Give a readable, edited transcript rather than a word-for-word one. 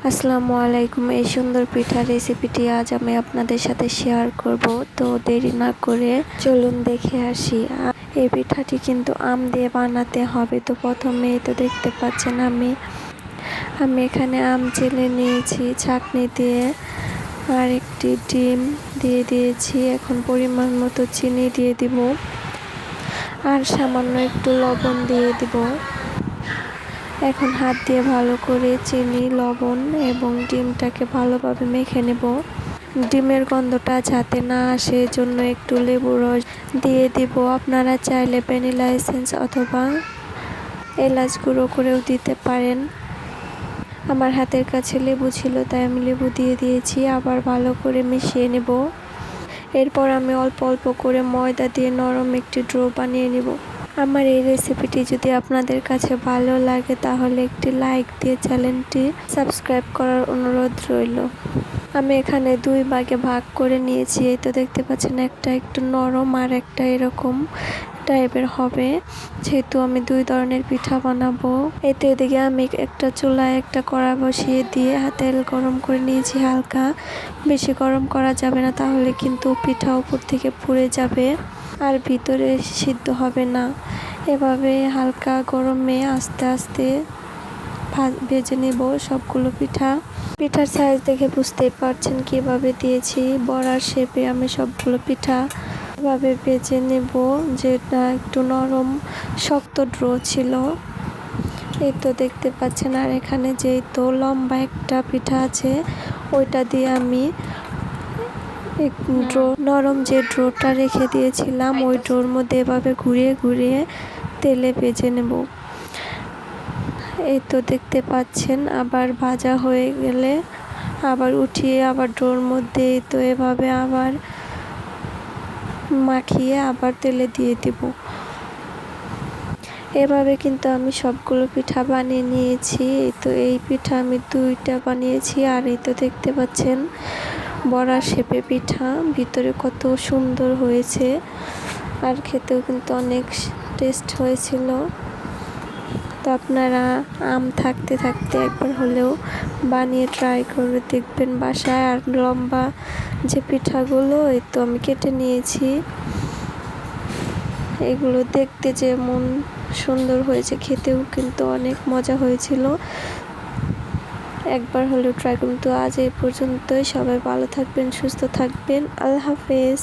আসসালামু আলাইকুম। এই সুন্দর পিঠার রেসিপিটি আজ আমি আপনাদের সাথে শেয়ার করব। তো দেরি না করে চলুন দেখে আসি। এই পিঠাটি কিন্তু আম দিয়ে বানাতে হবে। তো প্রথমেই তো দেখতে পাচ্ছেন আমি এখানে আম চেলে নিয়েছি ছাঁকনি দিয়ে, আর একটি ডিম দিয়ে দিয়েছি। এখন পরিমাণ মতো চিনি দিয়ে দিব, আর সামান্য একটু লবণ দিয়ে দিব। এখন হাত দিয়ে ভালো করে চিনি, লবণ এবং ডিমটাকে ভালোভাবে মেখে নেব। ডিমের গন্ধটা যাতে না আসে জন্য একটু লেবুর রস দিয়ে দিব। আপনারা চাইলে ভ্যানিলা এসেন্স অথবা এলাচ গুঁড়ো করেও দিতে পারেন। আমার হাতের কাছে লেবু ছিল তাই আমি লেবু দিয়ে দিয়েছি। আবার ভালো করে মিশিয়ে নেব। এরপর আমি অল্প অল্প করে ময়দা দিয়ে নরম একটি ডো বানিয়ে নেব। আমার এই রেসিপিটি যদি আপনাদের কাছে ভালো লাগে তাহলে একটি লাইক দিয়ে চ্যানেলটি সাবস্ক্রাইব করার অনুরোধ রইল। আমি এখানে দুই ভাগে ভাগ করে নিয়েছি। এই তো দেখতে পাচ্ছেন, একটা একটু নরম আর একটা এরকম টাইপের হবে, যেহেতু আমি দুই ধরনের পিঠা বানাবো। এতে এদিকে আমি একটা চুলায় একটা কড়া বসিয়ে দিয়ে তেল গরম করে নিয়েছি। হালকা, বেশি গরম করা যাবে না, তাহলে কিন্তু পিঠা উপর থেকে পুড়ে যাবে আর ভিতরে সিদ্ধ হবে না। এভাবে হালকা গরমে আস্তে আস্তে ভেজে নেব সবগুলো পিঠার সাইজ দেখে বুঝতেই পারছেন কিভাবে দিয়েছি। বড়ার শেপে আমি সবগুলো পিঠা এভাবে ভেজে নেব, যেটা একটু নরম শক্ত ডো ছিল। এই তো দেখতে পাচ্ছেন। আর এখানে যেই তো লম্বা একটা পিঠা আছে, ওইটা দিয়ে আমি নরম যে ডোটা রেখে দিয়েছিলাম ওই ডোর মধ্যে এভাবে ঘুরিয়ে ঘুরিয়ে তেলে ভেজে নেব। এই তো দেখতে পাচ্ছেন। আবার ভাজা হয়ে গেলে আবার উঠিয়ে আবার ডোর মধ্যে এই তো এভাবে আবার মাখিয়ে আবার তেলে দিয়ে দিব। এভাবে কিন্তু আমি সবগুলো পিঠা বানিয়ে নিয়েছি। এই তো এই পিঠা আমি দুইটা বানিয়েছি। আর এই তো দেখতে পাচ্ছেন বড়া শেপে পিঠা, ভিতরে কত সুন্দর হয়েছে, আর খেতেও কিন্তু অনেক টেস্ট হয়েছিল। তো আপনারা আম থাকতে থাকতে একবার হলেও বানিয়ে ট্রাই করে দেখবেন বাসায়। আর লম্বা যে পিঠাগুলো এই তো আমি কেটে নিয়েছি। এগুলো দেখতে যেমন সুন্দর হয়েছে, খেতেও কিন্তু অনেক মজা হয়েছিল। একবার হলেও ট্রাই করুন। তো আজ এই পর্যন্তই। সবাই ভালো থাকবেন, সুস্থ থাকবেন। আল্লাহ হাফেজ।